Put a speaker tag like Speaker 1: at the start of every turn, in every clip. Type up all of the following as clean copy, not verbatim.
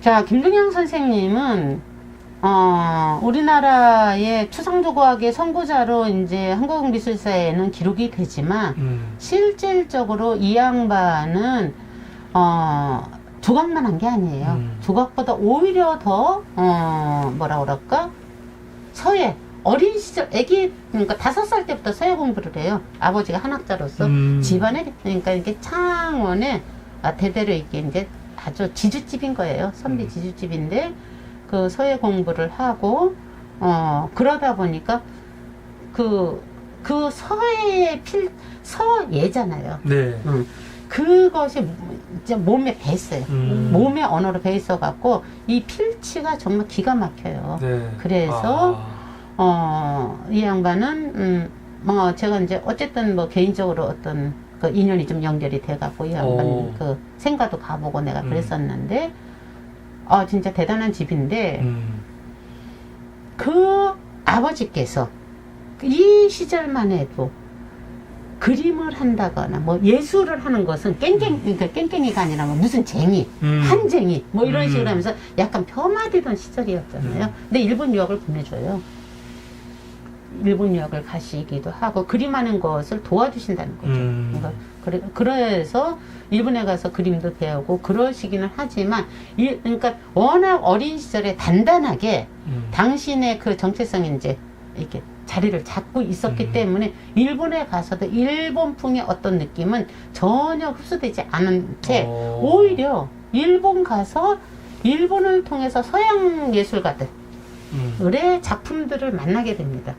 Speaker 1: 자, 김동영 선생님은 우리나라의 추상조각의 선구자로 이제 한국미술사에는 기록이 되지만 실질적으로 이 양반은 조각만 한 게 아니에요. 조각보다 오히려 더 뭐라 그럴까? 서예 어린 시절 그러니까 5살 때부터 서예 공부를 해요. 아버지가 한학자로서 집안에 그러니까 이게 창원에 대대로 이게 이제 아주 지주집인 거예요. 선비 지주집인데 그 서예 공부를 하고 그러다 보니까 그 서예의 서예잖아요.
Speaker 2: 네.
Speaker 1: 그것이 이제 몸에 배있어요. 몸의 언어로 배있어 갖고 이 필치가 정말 기가 막혀요.
Speaker 2: 네.
Speaker 1: 그래서 이 양반은 제가 이제 어쨌든 뭐 개인적으로 어떤 그 인연이 좀 연결이 돼 갖고 이 양반 그 생가도 가보고 내가 그랬었는데 진짜 대단한 집인데 그 아버지께서 이 시절만 해도 그림을 한다거나 뭐 예술을 하는 것은 그러니까 깽깽이가 아니라 뭐 무슨 쟁이, 한쟁이 뭐 이런 식으로 하면서 약간 폄하되던 시절이었잖아요. 근데 일본 유학을 보내줘요. 일본 유학을 가시기도 하고 그림하는 것을 도와주신다는 거죠. 그래서 일본에 가서 그림도 배우고 그러시기는 하지만 그러니까 워낙 어린 시절에 단단하게 당신의 그 정체성이 이제 이렇게 자리를 잡고 있었기 때문에 일본에 가서도 일본풍의 어떤 느낌은 전혀 흡수되지 않은 채 오히려 일본 가서 일본을 통해서 서양 예술가들의 작품들을 만나게 됩니다.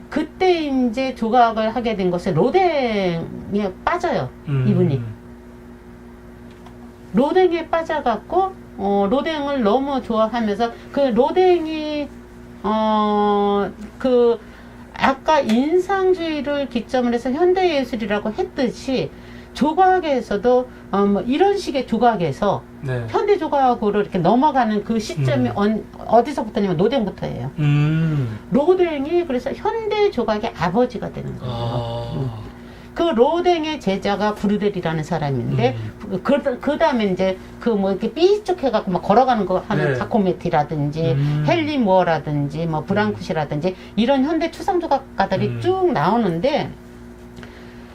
Speaker 1: 그때 이제 조각을 하게 된 것이 로댕에 빠져요. 이분이 로댕에 빠져갖고 로댕을 너무 좋아하면서 그 로댕이 그 아까 인상주의를 기점으로 해서 현대예술이라고 했듯이 조각에서도 뭐 이런 식의 조각에서 현대 조각으로 이렇게 넘어가는 그 시점이 어디서부터냐면 로댕부터예요. 로댕이 그래서 현대 조각의 아버지가 되는 거예요. 그 로댕의 제자가 브루델이라는 사람인데 그 다음에 이제 그 뭐 이렇게 삐죽해갖고 막 걸어가는 거 하는 자코메티라든지 헨리 무어라든지 뭐 브랑쿠시라든지 이런 현대 추상조각가들이 쭉 나오는데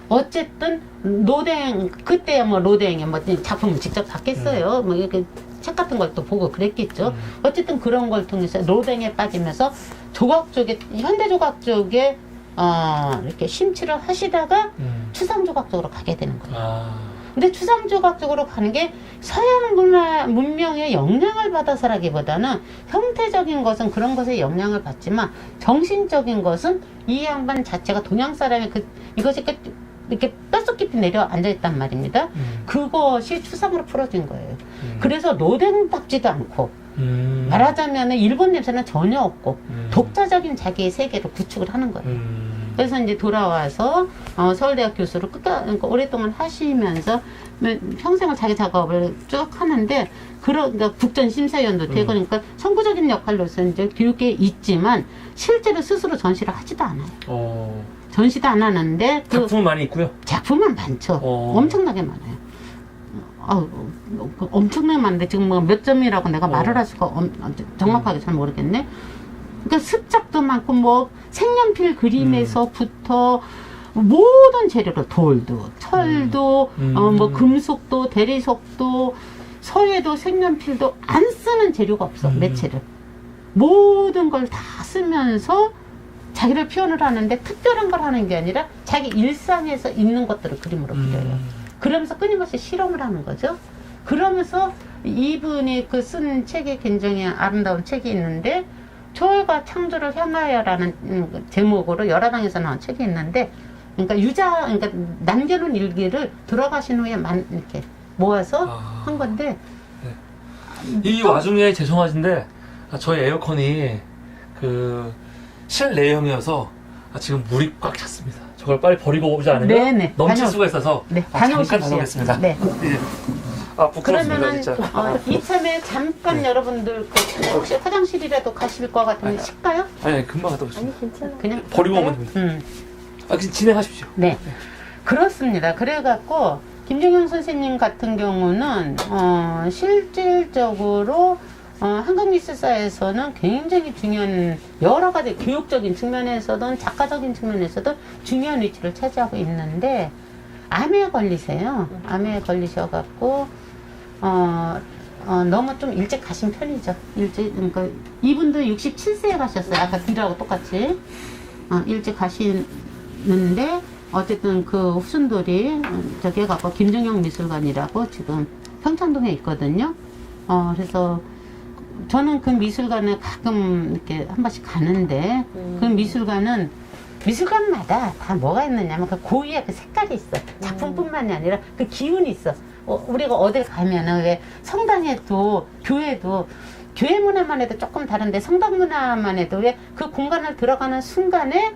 Speaker 1: 어쨌든 로댕 그때 뭐 로댕의 뭐 작품을 직접 봤겠어요. 뭐 이렇게 책 같은 걸 또 보고 그랬겠죠. 어쨌든 그런 걸 통해서 로댕에 빠지면서 조각 쪽에 현대 조각 쪽에 이렇게 심취를 하시다가 추상조각 쪽으로 가게 되는 거예요. 근데 추상조각 쪽으로 가는 게 서양 문명의 영향을 받아서라기보다는 형태적인 것은 그런 것에 영향을 받지만 정신적인 것은 이 양반 자체가 동양 사람의 이것이 이렇게 뼛속 깊이 내려 앉아있단 말입니다. 그것이 추상으로 풀어진 거예요. 그래서 로댕답지도 않고 말하자면 일본 냄새는 전혀 없고 독자적인 자기의 세계를 구축을 하는 거예요. 그래서 이제 돌아와서 서울대학 교수로 그러니까 오랫동안 하시면서 평생을 자기 작업을 쭉 하는데 그러니까 국전심사위원도 되고 그러니까 선구적인 역할로서 이제 교육계에 있지만 실제로 스스로 전시를 하지도 않아요. 전시도 안 하는데
Speaker 2: 작품은 많이 있고요.
Speaker 1: 작품은 많죠. 엄청나게 많아요. 엄청나게 많은데 지금 뭐 몇 점이라고 내가 말을 할 수가 정확하게 잘 모르겠네. 그러니까 습작도 많고 뭐 색연필 그림에서부터 모든 재료로 돌도 철도 뭐 금속도 대리석도 서예도 색연필도 안 쓰는 재료가 없어. 매체를 모든 걸 다 쓰면서 자기를 표현을 하는데 특별한 걸 하는 게 아니라 자기 일상에서 있는 것들을 그림으로 그려요. 그러면서 끊임없이 실험을 하는 거죠. 그러면서 이분이 그 쓴 책이 굉장히 아름다운 책이 있는데 초월과 창조를 향하여라는 제목으로 열화당에서 나온 책이 있는데 그러니까 그러니까 남겨놓은 일기를 돌아가신 후에 이렇게 모아서 한 건데
Speaker 2: 이 와중에 죄송하신데 저희 에어컨이 그 실내형이어서 지금 물이 꽉 찼습니다. 저걸 빨리 버리고 오지 않으면 넘칠 수가 있어서 잠깐 다녀오겠습니다.
Speaker 1: 네.
Speaker 2: 부끄럽습니다.
Speaker 1: 그러면은
Speaker 2: 진짜.
Speaker 1: 이참에 잠깐 여러분들 혹시 화장실이라도 가실 것 같으면 쉴까요?
Speaker 2: 아니 금방 갔다 오겠습니다.
Speaker 3: 아니 괜찮아.
Speaker 1: 그냥
Speaker 2: 버리고 오면 됩니다. 진행하십시오.
Speaker 1: 네. 그렇습니다. 그래갖고 김정영 선생님 같은 경우는 실질적으로 한국미술사에서는 굉장히 중요한 여러 가지 교육적인 측면에서든 작가적인 측면에서도 중요한 위치를 차지하고 있는데 암에 걸리세요. 암에 걸리셔갖고 너무 좀 일찍 가신 편이죠. 그러니까 이분도 67세에 가셨어요. 아까 길하고 똑같이 일찍 가시는데 어쨌든 그 후순돌이 저기 갖고 김정영 미술관이라고 지금 평창동에 있거든요. 그래서 저는 그 미술관에 가끔 이렇게 한 번씩 가는데 그 미술관마다 다 뭐가 있느냐면 그 고유의 그 색깔이 있어. 작품뿐만이 아니라 그 기운이 있어. 우리가 어딜 가면은 왜 성당에도 교회도 교회 문화만 해도 조금 다른데 성당 문화만 해도 왜 그 공간을 들어가는 순간에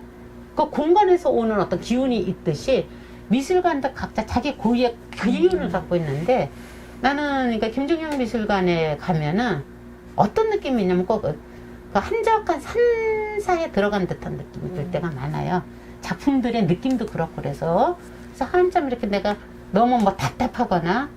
Speaker 1: 그 공간에서 오는 어떤 기운이 있듯이 미술관도 각자 자기 고유의 기운을 갖고 있는데 나는 그러니까 김정영 미술관에 가면은 어떤 느낌이 있냐면 꼭 그 한적한 산사에 들어간 듯한 느낌이 들 때가 많아요. 작품들의 느낌도 그렇고 그래서 한참 이렇게 내가 너무 뭐 답답하거나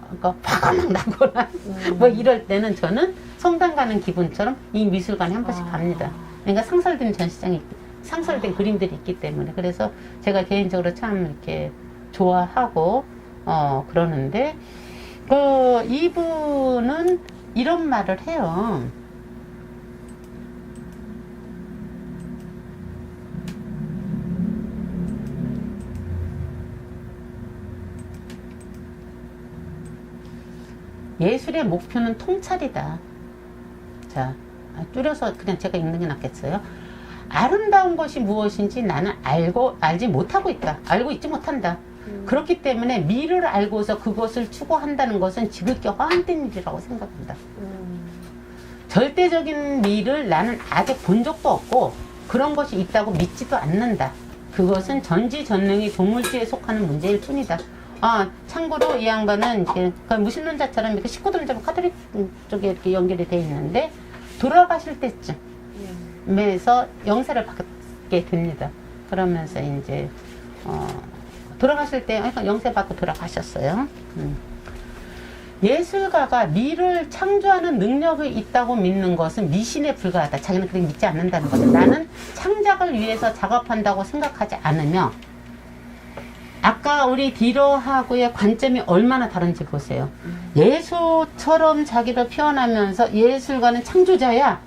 Speaker 1: 그러니까 화가 막 나거나 뭐 이럴 때는 저는 성당 가는 기분처럼 이 미술관에 한 번씩 갑니다. 그러니까 상설된 전시장이 상설된 그림들이 있기 때문에 그래서 제가 개인적으로 참 이렇게 좋아하고 그러는데 이분은 이런 말을 해요. 예술의 목표는 통찰이다. 자, 줄여서 그냥 제가 읽는 게 낫겠어요. 아름다운 것이 무엇인지 나는 알지 못하고 있다. 알고 있지 못한다. 그렇기 때문에 미를 알고서 그것을 추구한다는 것은 지극히 허황된 일이라고 생각한다. 절대적인 미를 나는 아직 본 적도 없고 그런 것이 있다고 믿지도 않는다. 그것은 전지전능의 조물주에 속하는 문제일 뿐이다. 참고로 이 양반은 이렇게 무신론자처럼 이렇게 식구들은 카톨릭 쪽에 이렇게 연결이 돼 있는데 돌아가실 때쯤에서 영세를 받게 됩니다. 그러면서 이제 돌아가실 때 영세 받고 돌아가셨어요. 예술가가 미를 창조하는 능력이 있다고 믿는 것은 미신에 불과하다. 자기는 그렇게 믿지 않는다는 거죠. 나는 창작을 위해서 작업한다고 생각하지 않으며 아까 우리 디러하고의 관점이 얼마나 다른지 보세요. 예수처럼 자기를 표현하면서 예술가는 창조자야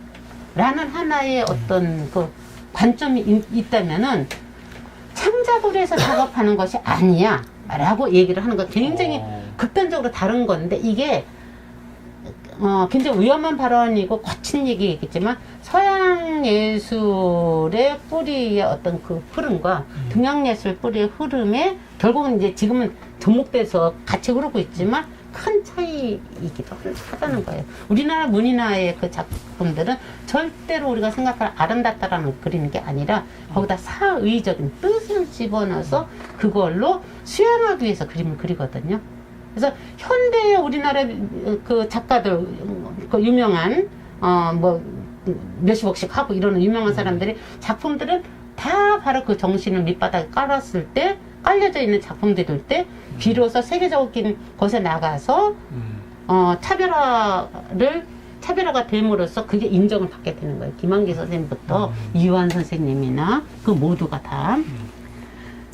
Speaker 1: 라는 하나의 어떤 그 관점이 있다면은 창작을 해서 작업하는 것이 아니야 라고 얘기를 하는 거 굉장히 극단적으로 다른 건데 이게 굉장히 위험한 발언이고 거친 얘기겠지만 서양 예술의 뿌리의 어떤 그 흐름과 동양 예술 뿌리의 흐름에 결국은 이제 지금은 접목돼서 같이 흐르고 있지만 큰 차이이기도 하다는 거예요. 우리나라 문인화의 그 작품들은 절대로 우리가 생각하는 아름답다라는 그리는 게 아니라 거기다 사의적인 뜻을 집어넣어서 그걸로 수양하기 위해서 그림을 그리거든요. 그래서 현대의 우리나라 그 작가들, 그 유명한 뭐 몇십억씩 하고 이러는 유명한 사람들이 작품들은 다 바로 그 정신을 밑바닥에 깔았을 때 깔려져 있는 작품들일 때 비로소 세계적인 곳에 나가서 차별화가 됨으로써 그게 인정을 받게 되는 거예요. 김한기 선생님부터 이완 선생님이나 그 모두가 다.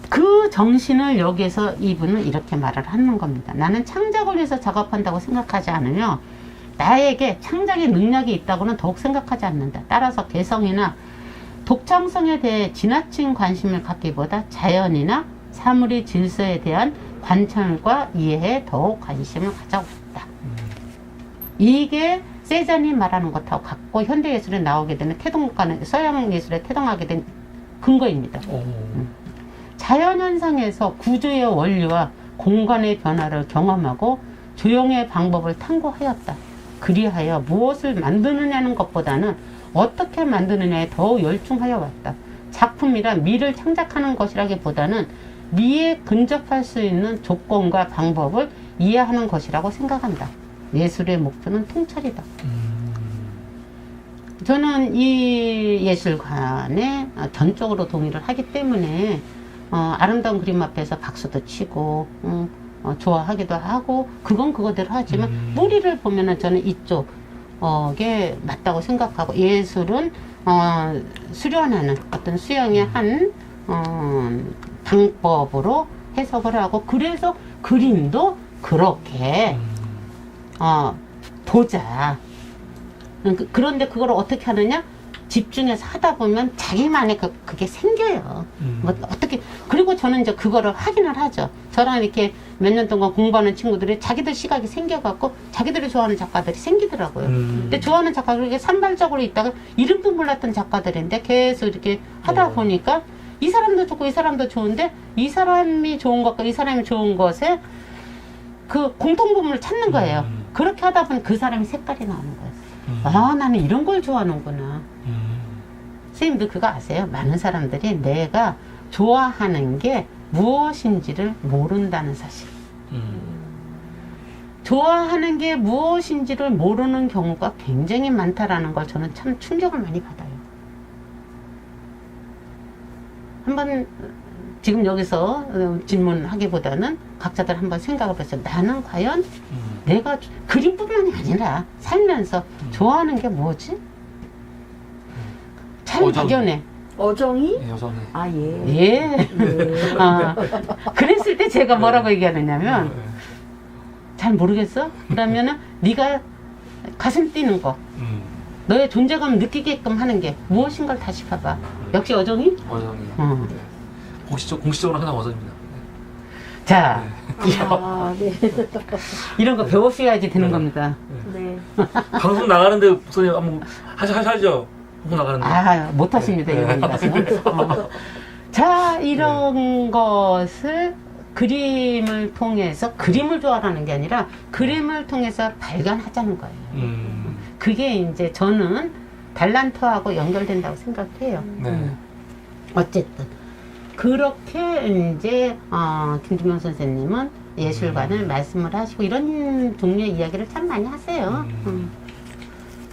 Speaker 1: 그 정신을 여기에서 이분은 이렇게 말을 하는 겁니다. 나는 창작을 위해서 작업한다고 생각하지 않으며 나에게 창작의 능력이 있다고는 더욱 생각하지 않는다. 따라서 개성이나 독창성에 대해 지나친 관심을 갖기보다 자연이나 사물의 질서에 대한 관찰과 이해에 더욱 관심을 가져고 있다. 이게 세잔이 말하는 것하고 같고 현대예술에 나오게 되는 태동과는 서양 예술에 태동하게 된 근거입니다. 자연현상에서 구조의 원리와 공간의 변화를 경험하고 조형의 방법을 탐구하였다. 그리하여 무엇을 만드느냐는 것보다는 어떻게 만드느냐에 더욱 열중하여 왔다. 작품이란 미를 창작하는 것이라기보다는 미에 근접할 수 있는 조건과 방법을 이해하는 것이라고 생각한다. 예술의 목표는 통찰이다. 저는 이 예술관에 전적으로 동의를 하기 때문에 아름다운 그림 앞에서 박수도 치고 좋아하기도 하고 그건 그거대로 하지만 뿌리를 보면은 저는 이쪽에 맞다고 생각하고 예술은 수련하는 어떤 수영의 한 방법으로 해석을 하고 그래서 그림도 그렇게 보자. 그런데 그걸 어떻게 하느냐? 집중해서 하다 보면 자기만의 그게 생겨요. 뭐 어떻게 그리고 저는 이제 그거를 확인을 하죠. 저랑 이렇게 몇 년 동안 공부하는 친구들이 자기들 시각이 생겨갖고 자기들이 좋아하는 작가들이 생기더라고요. 근데 좋아하는 작가들이 이렇게 산발적으로 있다가 이름도 몰랐던 작가들인데 계속 이렇게 하다 보니까 이 사람도 좋고 이 사람도 좋은데 이 사람이 좋은 것과 이 사람이 좋은 것에 그 공통부분을 찾는 거예요. 그렇게 하다 보니 그 사람이 색깔이 나오는 거예요. 아, 나는 이런 걸 좋아하는구나. 선생님도 그거 아세요? 많은 사람들이 내가 좋아하는 게 무엇인지를 모른다는 사실. 좋아하는 게 무엇인지를 모르는 경우가 굉장히 많다라는 걸 저는 참 충격을 많이 받아요. 한번 지금 여기서 질문하기보다는 각자들 한번 생각을 해보세요. 나는 과연 내가 그림뿐만이 아니라 살면서 좋아하는 게 뭐지? 참 막연해.
Speaker 3: 어정이?
Speaker 2: 네, 여전히.
Speaker 3: 아, 예.
Speaker 1: 예. 그랬을 때 제가 뭐라고 얘기하느냐면 잘 모르겠어? 그러면은 네가 가슴 뛰는 거 너의 존재감을 느끼게끔 하는 게 무엇인가를 다시 봐봐. 역시 어정이?
Speaker 2: 어정이.
Speaker 1: 어.
Speaker 2: 네. 공식적으로 항상 어정입니다.
Speaker 1: 자,
Speaker 3: 아, 네.
Speaker 1: 이런 거 배우셔야지 되는 겁니다.
Speaker 3: 네.
Speaker 2: 방송 나가는데 목소리 한번 하셔야죠. 방송 나가는데.
Speaker 1: 아, 못하십니다, 이번 가수는. 자, 이런 것을 그림을 통해서, 그림을 좋아하는 게 아니라 그림을 통해서 발견하자는 거예요. 그게 이제 저는 달란트하고 연결된다고 생각해요.
Speaker 2: 네.
Speaker 1: 어쨌든. 그렇게 이제, 김준명 선생님은 예술관을 말씀을 하시고, 이런 종류의 이야기를 참 많이 하세요.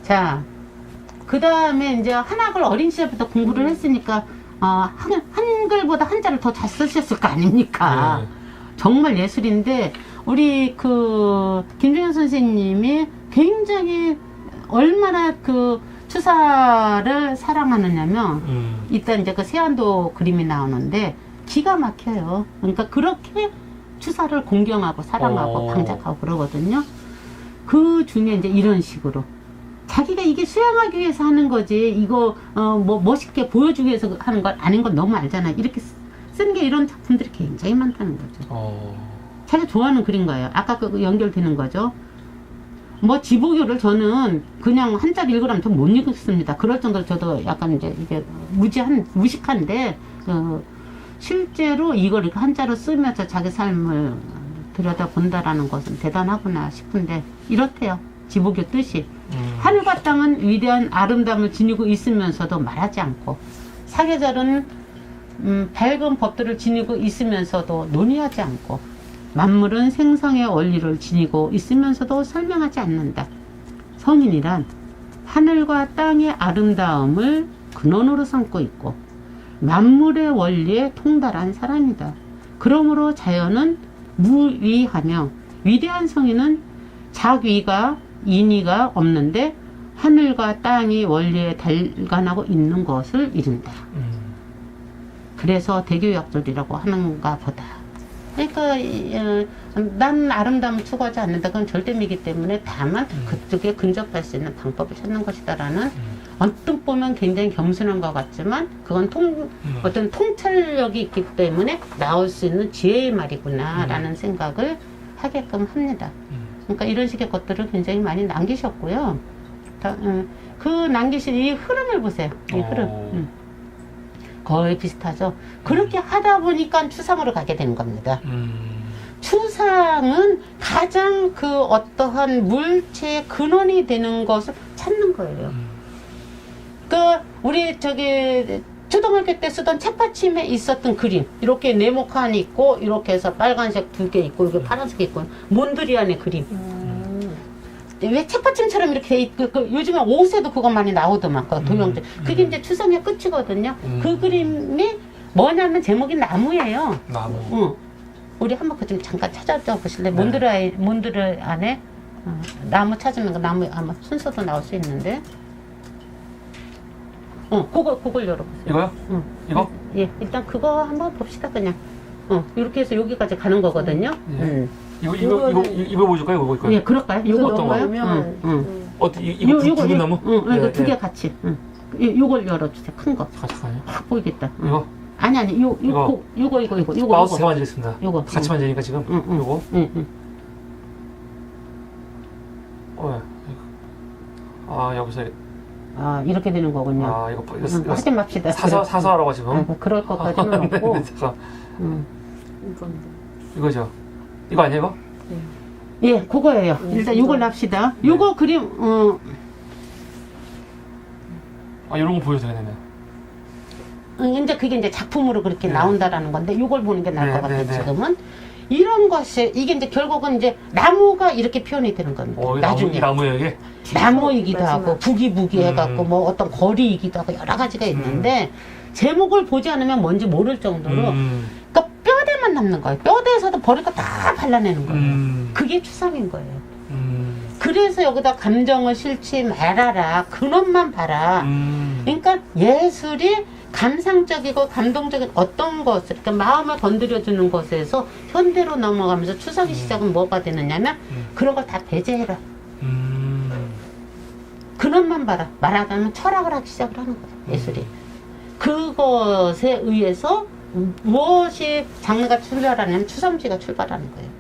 Speaker 1: 자, 그 다음에 이제 한학을 어린 시절부터 공부를 했으니까, 한글보다 한자를 더 잘 쓰셨을 거 아닙니까?
Speaker 2: 네.
Speaker 1: 정말 예술인데, 우리 김준영 선생님이 굉장히 얼마나 추사를 사랑하느냐면, 일단 이제 세안도 그림이 나오는데, 기가 막혀요. 그러니까 그렇게 추사를 공경하고 사랑하고 방작하고 그러거든요. 그 중에 이제 이런 식으로. 자기가 이게 수양하기 위해서 하는 거지, 이거, 멋있게 보여주기 위해서 하는 걸 아닌 건 너무 알잖아요. 이렇게 쓴 게 이런 작품들이 굉장히 많다는 거죠. 자기가 좋아하는 그린 거예요. 아까 연결되는 거죠. 지보교를 저는 그냥 한자를 읽으라면 전 못 읽습니다. 그럴 정도로 저도 약간 이제 이게 무식한데, 실제로 이걸 한자로 쓰면서 자기 삶을 들여다본다라는 것은 대단하구나 싶은데, 이렇대요. 지보교 뜻이. 하늘과 땅은 위대한 아름다움을 지니고 있으면서도 말하지 않고, 사계절은 밝은 법들을 지니고 있으면서도 논의하지 않고, 만물은 생성의 원리를 지니고 있으면서도 설명하지 않는다. 성인이란 하늘과 땅의 아름다움을 근원으로 삼고 있고 만물의 원리에 통달한 사람이다. 그러므로 자연은 무위하며 위대한 성인은 작위가 인위가 없는데 하늘과 땅이 원리에 달관하고 있는 것을 이른다. 그래서 대교약절이라고 하는가 보다. 그러니까 난 아름다움을 추구하지 않는다. 그건 절대미기 때문에 다만 그쪽에 근접할 수 있는 방법을 찾는 것이다라는 언뜻 보면 굉장히 겸손한 것 같지만 그건 어떤 통찰력이 있기 때문에 나올 수 있는 지혜의 말이구나라는 생각을 하게끔 합니다. 그러니까 이런 식의 것들을 굉장히 많이 남기셨고요. 그 남기신 이 흐름을 보세요. 이 흐름. 거의 비슷하죠. 그렇게 하다 보니까 추상으로 가게 되는 겁니다. 추상은 가장 어떠한 물체의 근원이 되는 것을 찾는 거예요. 우리 초등학교 때 쓰던 책받침에 있었던 그림, 이렇게 네모칸이 있고, 이렇게 해서 빨간색 2개 있고, 이렇게 파란색 있고, 몬드리안의 그림. 왜 책받침처럼 이렇게 돼 있고, 요즘에 옷에도 그거 많이 나오더만, 도형들. 그게 이제 추상의 끝이거든요. 그 그림이, 뭐냐면 제목이 나무예요.
Speaker 2: 나무.
Speaker 1: 응. 우리 한번 그 좀 잠깐 찾아줘 보실래?
Speaker 2: 네.
Speaker 1: 몬드르 안에 나무 찾으면 그 나무 아마 순서도 나올 수 있는데. 그걸 열어보세요.
Speaker 2: 이거요?
Speaker 1: 응.
Speaker 2: 이거?
Speaker 1: 예, 일단 그거 한번 봅시다 그냥. 이렇게 해서 여기까지 가는 거거든요.
Speaker 2: 예. 이거 보여줄까요? 이거 보여줄까요?
Speaker 1: 예, 그럴까요? 이거
Speaker 2: 어떤 거?
Speaker 1: 넣을까요?
Speaker 2: 이거 굵은 나무?
Speaker 1: 이거 두 개 같이. 요걸 열어주세요. 큰 거.
Speaker 2: 잠깐만요.
Speaker 1: 확 보이겠다.
Speaker 2: 이거?
Speaker 1: 아니,
Speaker 2: 이거.
Speaker 1: 이거.
Speaker 2: 마우스 제가 만지겠습니다.
Speaker 1: 요거.
Speaker 2: 같이 만지니까 지금. 요거.
Speaker 1: 응.
Speaker 2: 여기서.
Speaker 1: 이렇게 되는 거군요.
Speaker 2: 이거
Speaker 1: 하지 맙시다.
Speaker 2: 사서하라고 지금.
Speaker 1: 그럴 것까지는 없고.
Speaker 2: 잠깐.
Speaker 3: 이건데.
Speaker 2: 이거죠. 이거 아니에요, 이거?
Speaker 1: 예, 그거예요. 일단 요걸 납시다. 요거 그림,
Speaker 2: 이런 거 보여줘야 되네.
Speaker 1: 이제 그게 이제 작품으로 그렇게 나온다라는 건데, 요걸 보는 게 나을 것 같아요,
Speaker 2: 네.
Speaker 1: 지금은. 이런 것이, 이게 이제 결국은 이제 나무가 이렇게 표현이 되는 겁니다. 나중에.
Speaker 2: 나무예요, 이게?
Speaker 1: 나무이기도
Speaker 3: 마지막.
Speaker 1: 하고, 부기부기 해갖고, 뭐 어떤 거리이기도 하고, 여러 가지가 있는데, 제목을 보지 않으면 뭔지 모를 정도로, 그러니까 뼈대만 남는 거예요. 뼈대에서도 버릴 거 다 발라내는 거예요. 그게 추상인 거예요. 그래서 여기다 감정을 실지 말아라. 근원만 봐라. 그러니까 예술이 감상적이고 감동적인 어떤 것을, 그러니까 마음을 건드려주는 것에서 현대로 넘어가면서 추상의 시작은 뭐가 되느냐면 그런 걸 다 배제해라. 근원만 봐라. 말하자면 철학을 하기 시작을 하는 거예요. 예술이. 그것에 의해서 무엇이 장르가 출발하냐면 추상주의가 출발하는 거예요.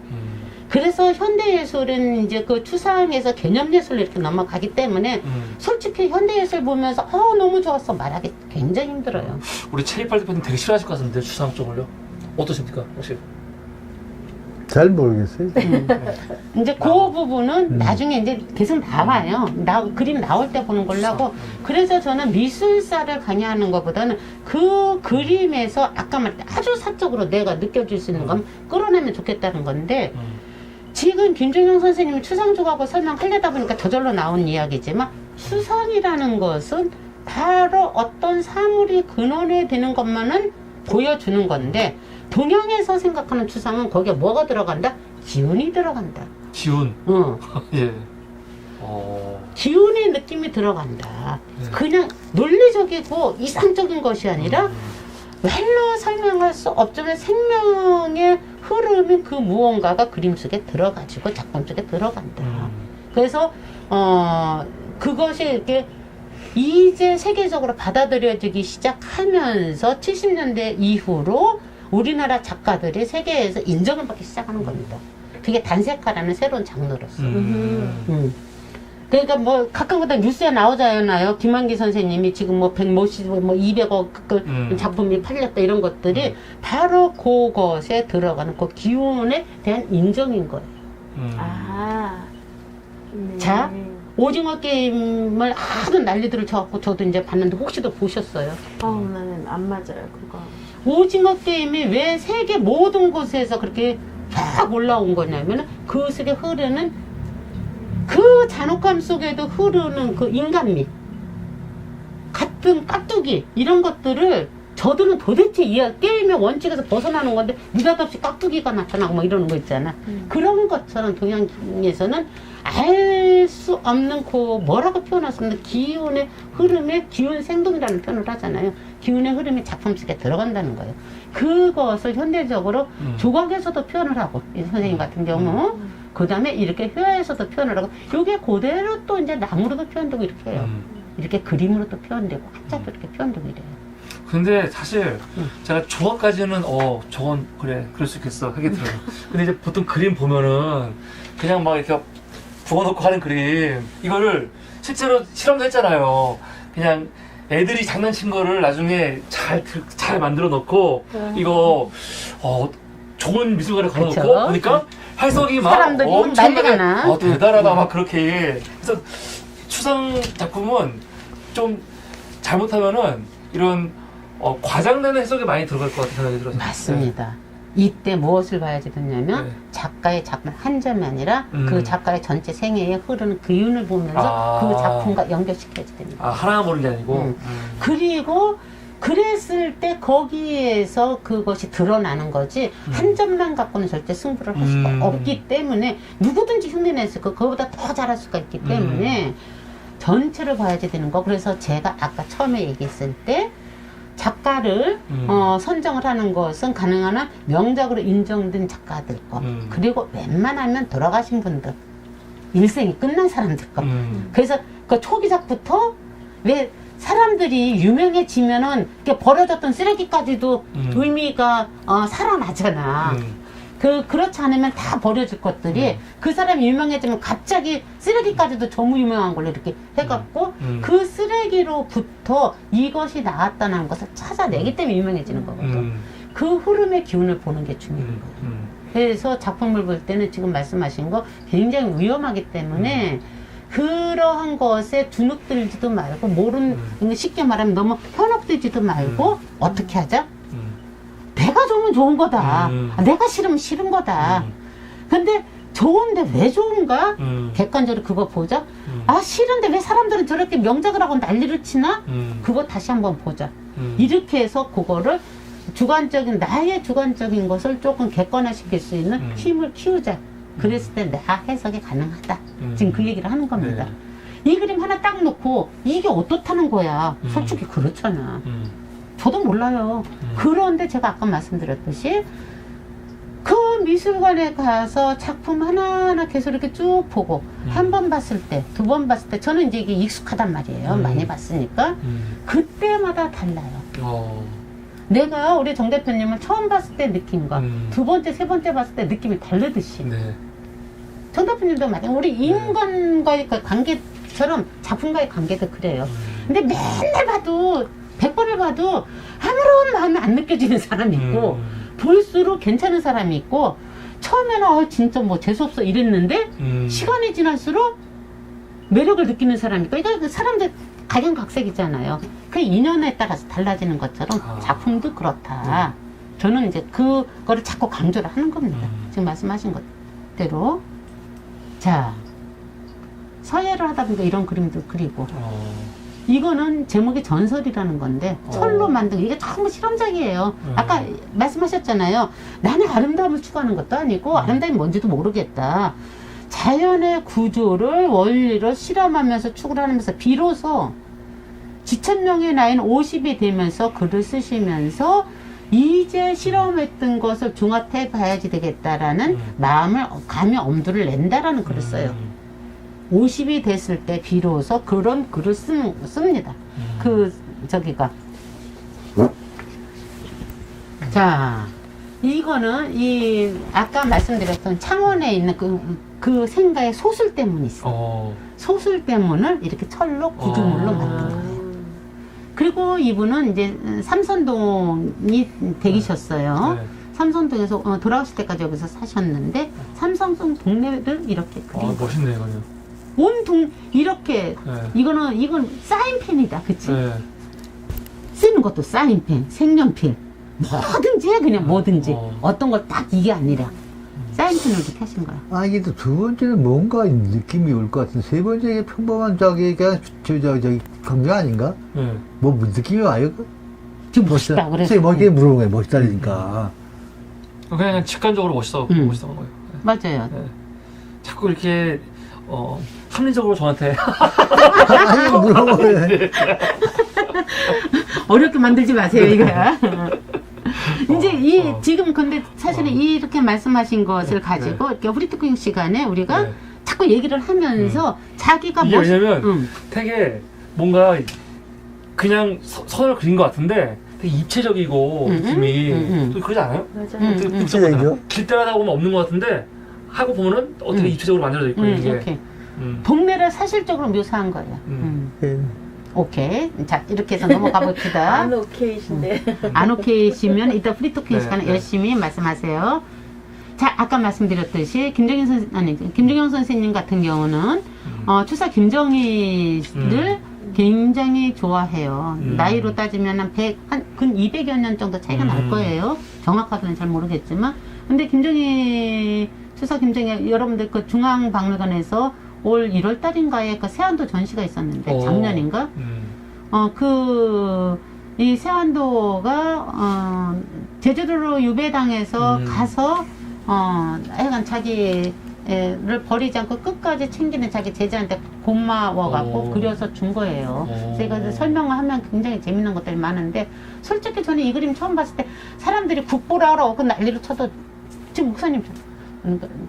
Speaker 1: 그래서 현대예술은 이제 그 추상에서 개념예술로 이렇게 넘어가기 때문에 솔직히 현대예술 보면서 너무 좋았어 말하기 굉장히 힘들어요.
Speaker 2: 우리 체이팔 대표님 되게 싫어하실 것 같은데 추상 쪽을요? 어떠십니까 혹시?
Speaker 4: 잘 모르겠어요.
Speaker 1: 이제 그 부분은 나중에 이제 계속 나와요. 그림 나올 때 보는 걸로 하고. 그래서 저는 미술사를 강의하는 것보다는 그 그림에서 아까 말했던 아주 사적으로 내가 느껴질 수 있는 건 끌어내면 좋겠다는 건데 지금 김준영 선생님이 추상주하고 설명하려다 보니까 저절로 나온 이야기지만 추상이라는 것은 바로 어떤 사물이 근원이 되는 것만은 보여주는 건데 동양에서 생각하는 추상은 거기에 뭐가 들어간다? 기운이 들어간다.
Speaker 2: 기운. 예.
Speaker 1: 기운의 느낌이 들어간다. 그냥 논리적이고 이상적인 것이 아니라 말로 설명할 수 없지만 생명의 흐름인 그 무언가가 그림 속에 들어가지고 작품 속에 들어간다. 그래서 그것이 이렇게 이제 세계적으로 받아들여지기 시작하면서 70년대 이후로 우리나라 작가들이 세계에서 인정을 받기 시작하는 겁니다. 그게 단색화라는 새로운 장르로서. 그러니까 뭐 가끔가다 뉴스에 나오잖아요. 김한기 선생님이 지금 뭐 200억 그 작품이 팔렸다 이런 것들이 바로 그것에 들어가는 그 기운에 대한 인정인 거예요.
Speaker 3: 네.
Speaker 1: 자, 오징어 게임을 아주 난리들을 쳐갖고 저도 이제 봤는데 혹시도 보셨어요?
Speaker 3: 나는 안 맞아요, 그거.
Speaker 1: 오징어 게임이 왜 세계 모든 곳에서 그렇게 쫙 올라온 거냐면 그 속에 흐르는 그 잔혹함 속에도 흐르는 그 인간미 같은 깍두기 이런 것들을 저들은 도대체 게임의 원칙에서 벗어나는 건데 느닷없이 깍두기가 나타나고 뭐 이러는 거 있잖아. 그런 것처럼 동양에서는 알 수 없는 그 뭐라고 표현할 수 없는 기운의 흐름에 기운 생동이라는 표현을 하잖아요. 기운의 흐름이 작품 속에 들어간다는 거예요. 그것을 현대적으로 조각에서도 표현을 하고 이 선생님 같은 경우 그 다음에 이렇게 회화에서도 표현을 하고 이게 그대로 또 이제 나무로도 표현되고 이렇게 해요. 이렇게 그림으로도 표현되고 한자도 이렇게 표현되고 이래요.
Speaker 2: 근데 사실 제가 조각까지는 저건 그럴 수 있겠어 하게 들어요. 근데 이제 보통 그림 보면은 그냥 막 이렇게 부어놓고 하는 그림 이거를 실제로 실험도 했잖아요. 그냥 애들이 장난친 거를 나중에 잘 만들어 놓고 이거 좋은 미술관에 걸어놓고
Speaker 1: 그쵸?
Speaker 2: 보니까 해석이 막
Speaker 1: 사람들이
Speaker 2: 엄청나게
Speaker 1: 난리가 나.
Speaker 2: 대단하다 막 그렇게. 그래서 추상 작품은 좀 잘못하면은 이런 과장되는 해석이 많이 들어갈 것 같은 생각이 들어서.
Speaker 1: 맞습니다. 이때 무엇을 봐야지 되냐면 작가의 작품 한 점이 아니라 그 작가의 전체 생애에 흐르는 기운을 보면서 그 작품과 연결시켜야지 됩니다.
Speaker 2: 하나만 보는 게 아니고.
Speaker 1: 그리고 그랬을 때 거기에서 그것이 드러나는 거지 한 점만 갖고는 절대 승부를 할 수가 없기 때문에 누구든지 흉내냈을 거 그거보다 더 잘할 수가 있기 때문에 전체를 봐야지 되는 거. 그래서 제가 아까 처음에 얘기했을 때 작가를 선정을 하는 것은 가능한 한 명작으로 인정된 작가들 거 그리고 웬만하면 돌아가신 분들 일생이 끝난 사람들 거 그래서 그 초기작부터 왜 사람들이 유명해지면은 이렇게 버려졌던 쓰레기까지도 의미가 살아나잖아. 그렇지 않으면 다 버려질 것들이 그 사람이 유명해지면 갑자기 쓰레기까지도 너무 유명한 걸로 이렇게 해갖고 그 쓰레기로부터 이것이 나왔다는 것을 찾아내기 때문에 유명해지는 거거든. 그 흐름의 기운을 보는 게 중요한 거예요. 그래서 작품을 볼 때는 지금 말씀하신 거 굉장히 위험하기 때문에 그러한 것에 주눅들지도 말고 쉽게 말하면 너무 현혹되지도 말고 어떻게 하자? 내가 좋으면 좋은 거다. 내가 싫으면 싫은 거다. 근데 좋은데 왜 좋은가? 객관적으로 그거 보자. 아 싫은데 왜 사람들은 저렇게 명작을 하고 난리를 치나? 그거 다시 한번 보자. 이렇게 해서 그거를 나의 주관적인 것을 조금 객관화시킬 수 있는 힘을 키우자. 그랬을 때 내가 해석이 가능하다. 지금 그 얘기를 하는 겁니다. 이 그림 하나 딱 놓고 이게 어떻다는 거야. 솔직히 그렇잖아. 저도 몰라요. 그런데 제가 아까 말씀드렸듯이 그 미술관에 가서 작품 하나하나 계속 이렇게 쭉 보고 한 번 봤을 때, 두 번 봤을 때 저는 이제 이게 익숙하단 말이에요. 많이 봤으니까. 그때마다 달라요. 내가 우리 정 대표님을 처음 봤을 때 느낌과 두 번째, 세 번째 봤을 때 느낌이 다르듯이 정 대표님도 마찬가지. 우리 인간과의 그 관계처럼 작품과의 관계도 그래요. 근데 맨날 봐도 100번을 봐도 아무런 마음이 안 느껴지는 사람이 있고 볼수록 괜찮은 사람이 있고 처음에는 진짜 뭐 재수없어 이랬는데 시간이 지날수록 매력을 느끼는 사람이 있고 이거 그 사람들 각양각색이잖아요. 그 인연에 따라서 달라지는 것처럼 작품도 그렇다. 저는 이제 그거를 자꾸 강조를 하는 겁니다. 지금 말씀하신 것대로. 자, 서예를 하다 보니까 이런 그림도 그리고 이거는 제목이 전설이라는 건데 철로 만든 이게 전부 실험작이에요. 아까 말씀하셨잖아요. 나는 아름다움을 추구하는 것도 아니고 아름다움이 뭔지도 모르겠다. 자연의 구조를 원리를 실험하면서 추구를 하면서 비로소 지천명의 나이는 50이 되면서 글을 쓰시면서 이제 실험했던 것을 종합해 봐야지 되겠다라는 마음을 감히 엄두를 낸다라는 글을 써요. 50이 됐을 때 비로소 그런 글을 씁니다. 저기가. 자, 이거는 아까 말씀드렸던 창원에 있는 그 생가의 소술 때문이 있어요. 소술 때문을 이렇게 철로 구조물로 만든 거예요. 그리고 이분은 이제 삼선동이 댁이셨어요. 삼선동에서 돌아가실 때까지 여기서 사셨는데 삼선동 동네를 이렇게 그린
Speaker 2: 멋있네요, 이거는.
Speaker 1: 온통 이렇게 이건 사인펜이다, 그치? 쓰는 것도 사인펜, 색연필 뭐든지 해, 그냥 뭐든지 어떤 걸 딱 이게 아니라 사인펜으로 이렇게 하신 거야.
Speaker 4: 아, 이게 또 두 번째는 뭔가 느낌이 올 것 같은데, 세 번째 게 평범한 저기 감정 아닌가? 뭐 느낌이 와요?
Speaker 1: 지금 멋있다 그래서.
Speaker 4: 뭐 이렇게 물어본 거예요, 멋있다니까.
Speaker 2: 그냥 직관적으로 멋있다는 거예요.
Speaker 1: 맞아요.
Speaker 2: 자꾸 이렇게 합리적으로 저한테
Speaker 4: 아니, 물어본 거예요.
Speaker 1: 어렵게 만들지 마세요, 이거야. 이제 지금 근데 사실은 이렇게 말씀하신 것을 가지고 이렇게 프리토킹 시간에 우리가 자꾸 얘기를 하면서 자기가
Speaker 2: 이게 왜냐면 되게 뭔가 그냥 선을 그린 것 같은데 되게 입체적이고 느낌이 또 그러지 않아요?
Speaker 3: 맞아요.
Speaker 2: 되게
Speaker 4: 입체적이죠?
Speaker 2: 길 따라다 보면 없는 것 같은데 하고 보면은 어떻게 입체적으로 만들어져 있고 이게
Speaker 1: 이렇게 동네를 사실적으로 묘사한 거예요.
Speaker 4: 예.
Speaker 1: 오케이. 자, 이렇게 해서 넘어가 봅시다.
Speaker 3: 안 오케이신데.
Speaker 1: 안 오케이시면 이따 프리토킹 시간에
Speaker 2: 네.
Speaker 1: 열심히 말씀하세요. 자, 아까 말씀드렸듯이 김정영 선생님 같은 경우는 추사 김정희를 굉장히 좋아해요. 나이로 따지면 한 200여 년 정도 차이가 날 거예요. 정확하게는 잘 모르겠지만. 근데 추사 김정희, 여러분들 그 중앙박물관에서 올 1월 달인가에 그 세안도 전시가 있었는데, 작년인가? 이 세안도가 제주도로 유배당해서 가서 하여간 자기를 버리지 않고 끝까지 챙기는 자기 제자한테 고마워갖고 그려서 준 거예요. 그래서 이거 설명을 하면 굉장히 재밌는 것들이 많은데 솔직히 저는 이 그림 처음 봤을 때 사람들이 국보라고 난리를 쳐도 지금 목사님처럼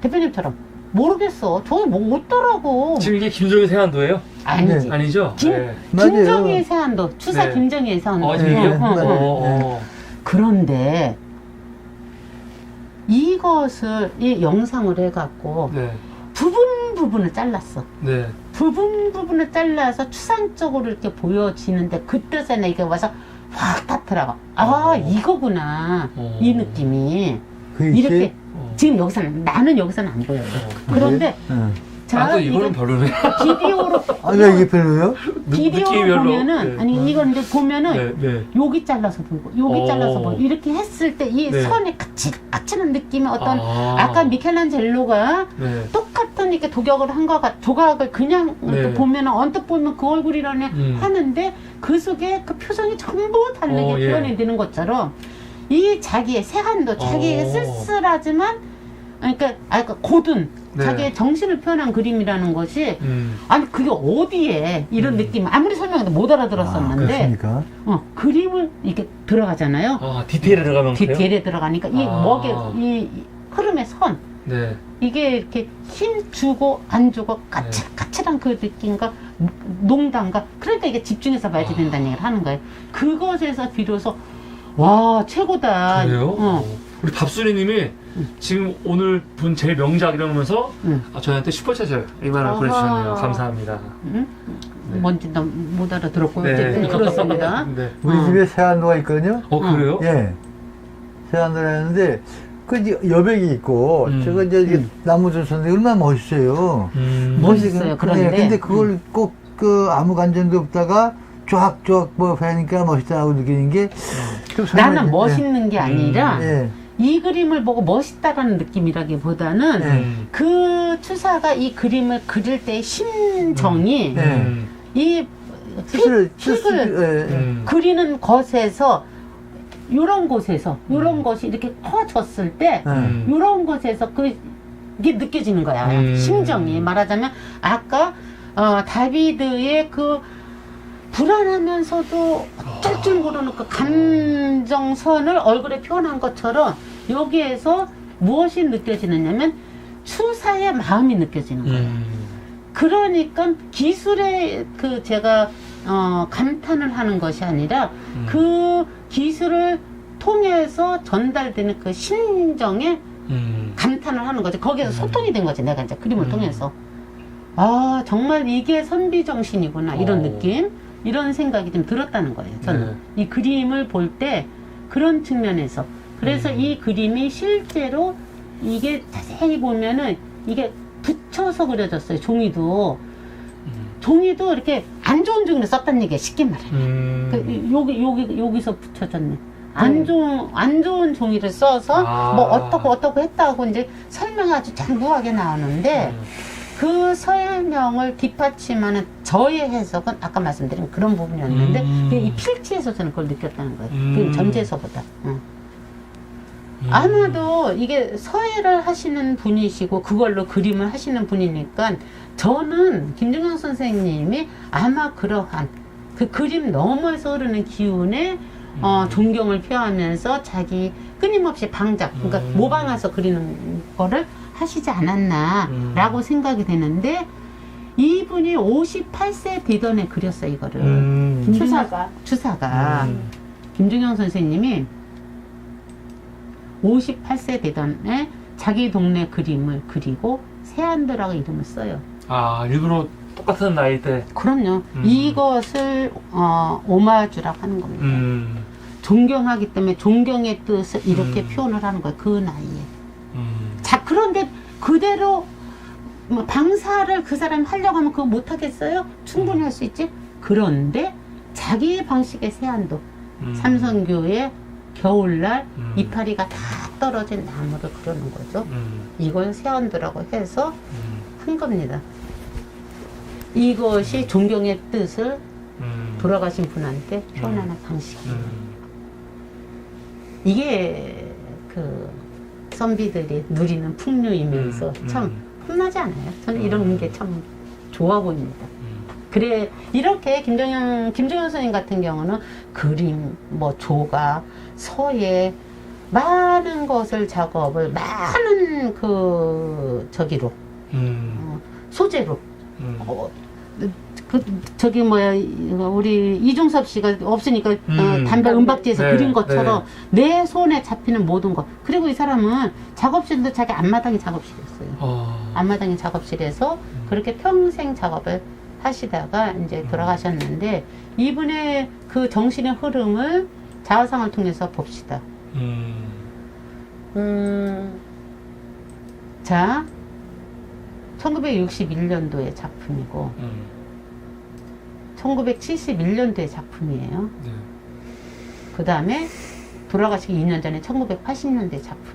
Speaker 1: 대표님처럼 모르겠어. 저게 뭐 어떠라고.
Speaker 2: 지금 이게 김정희 세안도예요?
Speaker 1: 아니지.
Speaker 2: 아니죠?
Speaker 1: 김정희의 세안도. 추사 김정희의 세안도.
Speaker 2: 이게요?
Speaker 1: 그런데 이것을 이 영상을 해갖고 부분을 잘랐어. 부분을 잘라서 추상적으로 이렇게 보여지는데 그때서 이게 와서 확 닿더라고. 이거구나. 이 느낌이. 이렇게 지금 여기서는 나는 여기서는 안 보여요. 그런데
Speaker 2: 나도 이거는 별로네.
Speaker 1: 비디오로
Speaker 4: 이게 별로요?
Speaker 1: 비디오로 보면은 아니 이건 이제 보면은 여기 잘라서 보고 여기 잘라서 보고 이렇게 했을 때 이 선이 까칠한 느낌의 어떤 아까 미켈란젤로가 똑같은 이렇게 도격을 한 것 같 조각을 그냥 이렇게 보면은 언뜻 보면 그 얼굴이라네 하는데 그 속에 그 표정이 전부 다르게 표현이 되는 것처럼 이 자기의 세한도 자기의 쓸쓸하지만 그러니까 고든 자기의 정신을 표현한 그림이라는 것이 아니 그게 어디에 이런 느낌 아무리 설명해도 못 알아들었었는데 그림을 이렇게 들어가잖아요.
Speaker 2: 디테일에 들어가면
Speaker 1: 디테일에 들어가니까 이 먹의 이 흐름의 선 이게 이렇게 힘 주고 안 주고 까칠한 그 느낌과 농담과 그러니까 이게 집중해서 봐야 된다는 얘기를 하는 거예요. 그것에서 비로소 와 최고다.
Speaker 2: 그래요? 우리 밥순이님이 지금 오늘 본 제일 명작 이러면서 저희한테 슈퍼챗을 2만원 보내주셨네요. 감사합니다.
Speaker 1: 뭔지 못 알아들었고 어쨌든 그렇습니다.
Speaker 4: 우리 집에 세안도가 있거든요.
Speaker 2: 그래요?
Speaker 4: 예. 세안도가 있는데 그 여백이 있고 저거 이제 나무들 선데 얼마나 멋있어요.
Speaker 1: 멋있어요.
Speaker 4: 근데 그걸 꼭 그 아무 간전도 없다가 쫙쫙 뭐 하니까 멋있다고 느끼는 게
Speaker 1: 나는 멋있는 게 아니라 이 그림을 보고 멋있다라는 느낌이라기보다는 그 추사가 이 그림을 그릴 때의 심정이 이 픽을 그리는 것에서 요런 곳에서 요런 것이 이렇게 커졌을 때 요런 곳에서 이게 느껴지는 거야. 심정이 말하자면 아까 다비드의 그 불안하면서도 어쩔 줄 모르는 그 감정선을 얼굴에 표현한 것처럼 여기에서 무엇이 느껴지느냐면 추사의 마음이 느껴지는 거예요. 그러니까 기술의 그 제가 감탄을 하는 것이 아니라 그 기술을 통해서 전달되는 그 심정에 감탄을 하는 거죠. 거기에서 소통이 된 거지 내가 이제 그림을 통해서 정말 이게 선비정신이구나 이런 느낌 이런 생각이 좀 들었다는 거예요. 저는 이 그림을 볼 때 그런 측면에서 그래서 이 그림이 실제로 이게 자세히 보면은 이게 붙여서 그려졌어요. 종이도 이렇게 안 좋은 종이를 썼다는 얘기야. 쉽게 말해. 여기서 붙여졌네. 안 좋은 종이를 써서 뭐 어떻고 했다고 이제 설명이 아주 장구하게 나오는데 그 설명을 뒷받침하는 저의 해석은 아까 말씀드린 그런 부분이었는데 이 필지에서 저는 그걸 느꼈다는 거예요. 그 전제에서보다. 아마도 이게 서예를 하시는 분이시고 그걸로 그림을 하시는 분이니까 저는 김중영 선생님이 아마 그러한 그 그림 너머에서 흐르는 기운에 존경을 표하면서 자기 끊임없이 방작 그러니까 모방해서 그리는 거를 하시지 않았나 라고 생각이 되는데 이분이 58세 되던 해 그렸어요 이거를 추사가 김중영 선생님이 58세 되던 해 자기 동네 그림을 그리고 세안도라고 이름을 써요.
Speaker 2: 일부러 똑같은 나이 때
Speaker 1: 그럼요. 이것을 오마주라고 하는 겁니다. 존경하기 때문에 존경의 뜻을 이렇게 표현을 하는 거예요. 그 나이에. 자, 그런데 그대로 뭐 방사를 그 사람이 하려고 하면 그거 못하겠어요? 충분히 할 수 있지. 그런데 자기의 방식의 세안도 삼성교의 겨울날 이파리가 다 떨어진 나무를 그려놓은 거죠. 이걸 세안도라고 해서 한 겁니다. 이것이 존경의 뜻을 돌아가신 분한테 표현하는 방식이에요. 이게 그 선비들이 누리는 풍류이면서 참 흠나지 않아요. 저는 이런 게 참 좋아 보입니다. 그래 이렇게 김정현 선생님 같은 경우는 그림, 뭐 조각, 서예 많은 것을 작업을 많은 그 저기로 소재로 그 저기 뭐야 우리 이중섭 씨가 없으니까 담배 은박지에서
Speaker 2: 네,
Speaker 1: 그린 것처럼 내 손에 잡히는 모든 것. 그리고 이 사람은 작업실도 자기 앞마당이 작업실이었어요. 앞마당이 작업실에서 그렇게 평생 작업을 하시다가 이제 돌아가셨는데 이분의 그 정신의 흐름을 자화상을 통해서 봅시다. 자, 1961년도의 작품이고 1971년도의 작품이에요.
Speaker 2: 네.
Speaker 1: 그 다음에 돌아가시기 2년 전에 1980년대 작품.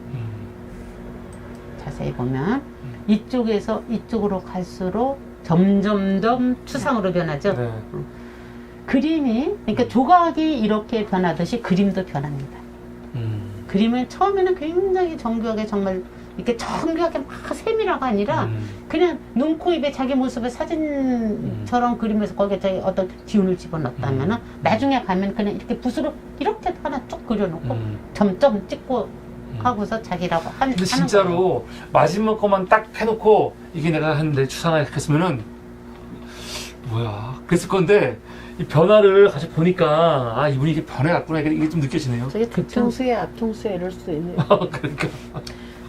Speaker 1: 자세히 보면 이쪽에서 이쪽으로 갈수록 점점점 추상으로 변하죠.
Speaker 2: 네.
Speaker 1: 그림이 그러니까 조각이 이렇게 변하듯이 그림도 변합니다. 그림은 처음에는 굉장히 정교하게 정말 이렇게 정교하게 막 세밀화가 아니라 그냥 눈, 코, 입에 자기 모습을 사진처럼 그리면서 거기에 자기 어떤 기운을 집어넣었다면은 나중에 가면 그냥 이렇게 붓으로 이렇게 하나 쭉 그려놓고 점점 찍고 하고서 자기라고
Speaker 2: 근데 진짜로 마지막 것만 딱 해놓고 이게 내가 한 내 추상화 이렇게 했으면은 뭐야 그랬을 건데 이 변화를 같이 보니까 아 이분이 이게 변해갔구나 이게 좀 느껴지네요.
Speaker 3: 저게 뒤통수에 앞통수에 이럴 수도 있네요.
Speaker 2: 그러니까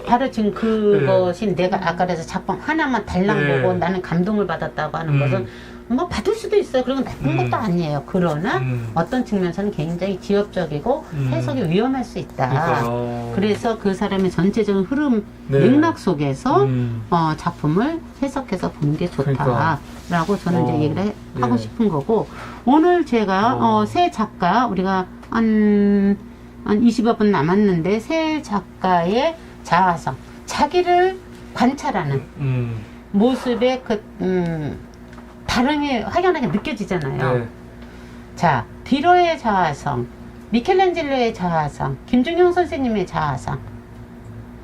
Speaker 1: 바로 지금 그것이 내가 아까 그래서 작품 하나만 달랑
Speaker 2: 네.
Speaker 1: 보고 나는 감동을 받았다고 하는 것은 뭐 받을 수도 있어요. 그리고 나쁜 것도 아니에요. 그러나 어떤 측면에서는 굉장히 기업적이고 해석이 위험할 수 있다.
Speaker 2: 그러니까요.
Speaker 1: 그래서 그 사람의 전체적인 흐름
Speaker 2: 네.
Speaker 1: 맥락 속에서 작품을 해석해서 보는 게 좋다라고
Speaker 2: 그러니까.
Speaker 1: 저는 이제 얘기를 하고
Speaker 2: 네.
Speaker 1: 싶은 거고 오늘 제가 새 작가 우리가 한 20여 분 남았는데 새 작가의 자아성 자기를 관찰하는 모습의 그 다름이 확연하게 느껴지잖아요.
Speaker 2: 네.
Speaker 1: 자, 디로의 자아성, 미켈란젤로의 자아성, 김중용 선생님의 자아성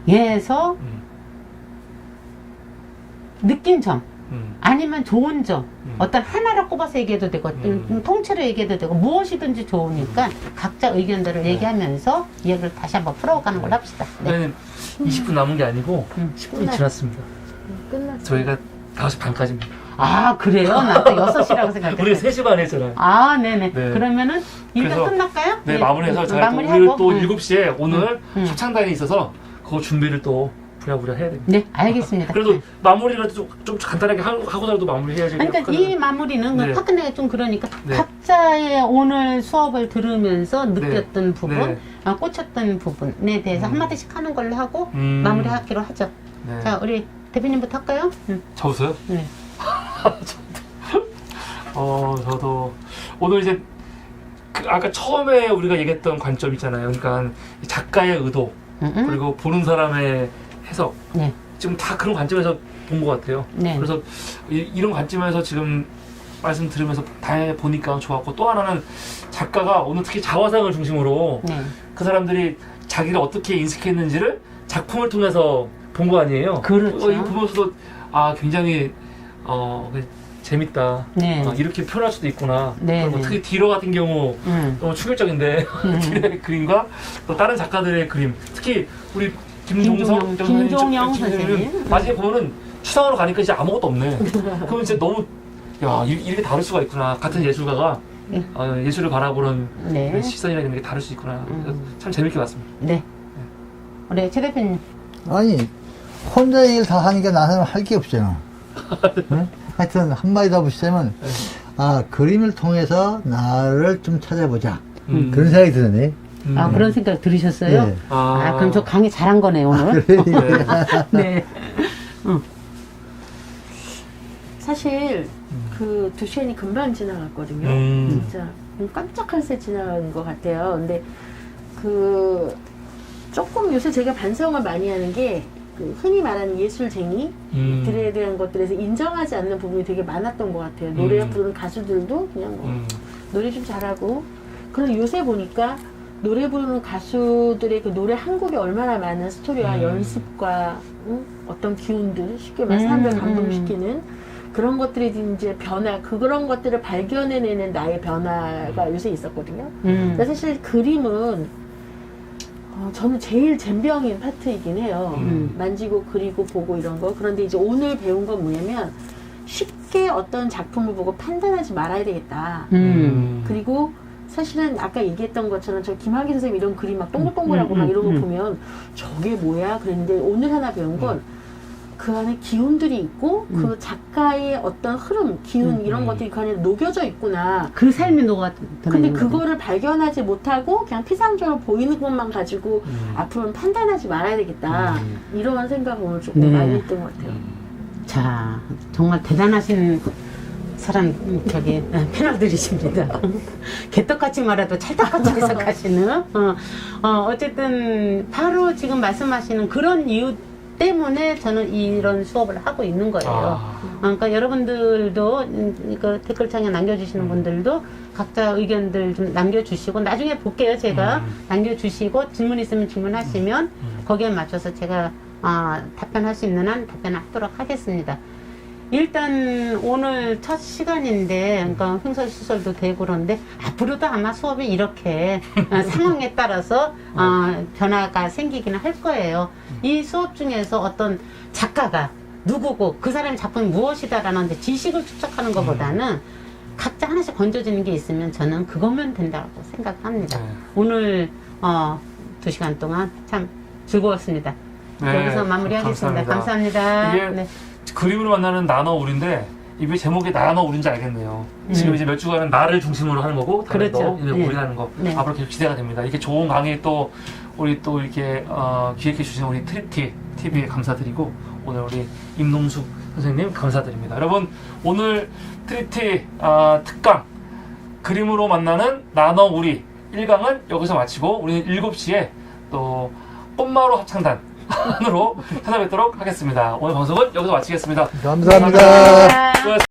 Speaker 1: 에서 느낀 점 아니면 좋은 점 어떤 하나를 꼽아서 얘기해도 되고 통째로 얘기해도 되고 무엇이든지 좋으니까 각자 의견들을 얘기하면서 이야기를 다시 한번 풀어가는 걸 합시다. 네.
Speaker 2: 20분 남은 게 아니고 10분이 지났습니다.
Speaker 3: 끝났어요.
Speaker 2: 저희가 5시 반까지입니다.
Speaker 1: 아, 그래요? 나 또 6시라고 생각했어요.
Speaker 2: 우리 3시 반에 했잖아요.
Speaker 1: 아, 네네.
Speaker 2: 네.
Speaker 1: 그러면 일과
Speaker 2: 그래서,
Speaker 1: 끝날까요?
Speaker 2: 네, 마무리해서 저희가
Speaker 1: 마무리하고.
Speaker 2: 또 7시에 오늘
Speaker 1: 응.
Speaker 2: 합창단이 있어서 그 준비를 또 부랴부랴 해야 됩니다.
Speaker 1: 네, 알겠습니다.
Speaker 2: 그래도 마무리라도 좀 간단하게 하고서라도 마무리해야지.
Speaker 1: 그러니까 이 마무리는
Speaker 2: 네.
Speaker 1: 화끈하게 좀 그러니까
Speaker 2: 네.
Speaker 1: 각자의 오늘 수업을 들으면서 느꼈던
Speaker 2: 네.
Speaker 1: 부분,
Speaker 2: 네.
Speaker 1: 꽂혔던 부분에 대해서 한마디씩 하는 걸로 하고
Speaker 2: 음.
Speaker 1: 마무리하기로 하죠.
Speaker 2: 네.
Speaker 1: 자, 우리 대표님부터 할까요?
Speaker 2: 저부터요?
Speaker 1: 네.
Speaker 2: 저도 오늘 이제 아까 처음에 우리가 얘기했던 관점 있잖아요. 그러니까 작가의 의도 그리고 보는 사람의 해석
Speaker 1: 네.
Speaker 2: 지금 다 그런 관점에서 본 것 같아요.
Speaker 1: 네.
Speaker 2: 그래서 이런 관점에서 지금 말씀 들으면서 다 보니까 좋았고 또 하나는 작가가 오늘 특히 자화상을 중심으로
Speaker 1: 네.
Speaker 2: 그 사람들이 자기를 어떻게 인식했는지를 작품을 통해서 본 거 아니에요.
Speaker 1: 그렇죠.
Speaker 2: 이거 보면서도 굉장히 재밌다.
Speaker 1: 네.
Speaker 2: 이렇게 표현할 수도 있구나.
Speaker 1: 네,
Speaker 2: 그리고
Speaker 1: 네.
Speaker 2: 특히 디러 같은 경우 너무 충격적인데 디러의 그림과 또 다른 작가들의 그림, 특히 우리 김종영
Speaker 1: 선생님.
Speaker 2: 마지막에 보면은 추상으로 가니까 이제 아무것도 없네. 그러면 진짜 너무 이렇게 다를 수가 있구나. 같은 예술가가
Speaker 1: 네.
Speaker 2: 예술을 바라보는
Speaker 1: 네.
Speaker 2: 시선이라는 게 다를 수 있구나. 그래서 참 재밌게 봤습니다.
Speaker 1: 네. 우리 최 대표님.
Speaker 4: 아니, 혼자 얘기를 다 하니까 나는 할 게 없잖아. 응? 하여튼, 한마디 더 붙이자면, 그림을 통해서 나를 좀 찾아보자. 그런 생각이 드네.
Speaker 1: 그런 생각 들으셨어요?
Speaker 4: 네.
Speaker 1: 그럼 저 강의 잘한 거네요, 오늘.
Speaker 4: 그래.
Speaker 1: 네.
Speaker 3: 사실 그 2시간이 금방 지나갔거든요. 진짜 깜짝할 새 지나간 것 같아요. 근데 그 조금 요새 제가 반성을 많이 하는 게 그 흔히 말하는 예술쟁이들에 대한 것들에서 인정하지 않는 부분이 되게 많았던 것 같아요. 노래 부르는 가수들도 그냥 뭐 노래 좀 잘하고. 그런데 요새 보니까 노래 부르는 가수들의 그 노래 한 곡에 얼마나 많은 스토리와 연습과 어떤 기운들, 쉽게 말해 사람들 감동시키는 그런 것들이 이제 변화, 그런 것들을 발견해내는 나의 변화가 요새 있었거든요. 근데 사실 그림은 저는 제일 젬병인 파트이긴 해요. 만지고 그리고 보고 이런 거. 그런데 이제 오늘 배운 건 뭐냐면 쉽게 어떤 작품을 보고 판단하지 말아야 되겠다. 그리고 사실은 아까 얘기했던 것처럼 저 김학의 선생님 이런 그림 막 동글동글하고 막 이런 거 보면 저게 뭐야? 그랬는데 오늘 하나 배운 건 그 안에 기운들이 있고 그 작가의 어떤 흐름, 기운 이런 것들이 그 안에 녹여져 있구나.
Speaker 1: 그 삶이 녹아
Speaker 3: 근데 그거를 발견하지 못하고 그냥 피상적으로 보이는 것만 가지고 앞으로는 판단하지 말아야 되겠다. 이런 생각을 오늘 조금
Speaker 1: 네.
Speaker 3: 많이 했던 것 같아요.
Speaker 1: 자, 정말 대단하신 사람, 패널들이십니다. 개떡같이 말해도 찰떡같이 해석하시는. 어쨌든, 바로 지금 말씀하시는 그런 이유 때문에 저는 이런 수업을 하고 있는 거예요. 그러니까 여러분들도, 그 댓글창에 남겨주시는 분들도 각자 의견들 좀 남겨주시고, 나중에 볼게요, 제가. 남겨주시고, 질문 있으면 질문하시면, 거기에 맞춰서 제가 답변할 수 있는 한 답변하도록 하겠습니다. 일단 오늘 첫 시간인데, 그러니까 횡설수설도 되고 그런데 앞으로도 아마 수업이 이렇게 상황에 따라서 변화가 생기기는 할 거예요. 이 수업 중에서 어떤 작가가 누구고 그 사람의 작품이 무엇이다라는 데 지식을 추적하는 것보다는 각자 하나씩 건져지는 게 있으면 저는 그거면 된다고 생각합니다. 오늘 2시간 동안 참 즐거웠습니다.
Speaker 2: 네,
Speaker 1: 여기서 마무리하겠습니다. 감사합니다.
Speaker 2: 이게
Speaker 1: 네.
Speaker 2: 그림으로 만나는 나너 우리인데 이게 제목이 나너 우리인지 알겠네요. 지금 이제 몇 주간은 나를 중심으로 하는 거고 다른
Speaker 1: 그렇죠.
Speaker 2: 거 이제
Speaker 1: 네.
Speaker 2: 우리 하는 거
Speaker 1: 네.
Speaker 2: 앞으로 계속 기대가 됩니다. 이렇게 좋은 강의 또 우리 또 이렇게 기획해 주신 우리 트리티 TV에 감사드리고 오늘 우리 임농숙 선생님 감사드립니다. 여러분 오늘 트리티 특강 그림으로 만나는 나너 우리 1강은 여기서 마치고 우리는 7시에 또 꽃마루 합창단으로 찾아뵙도록 하겠습니다. 오늘 방송은 여기서 마치겠습니다.
Speaker 4: 감사합니다.
Speaker 2: 수고하셨습니다.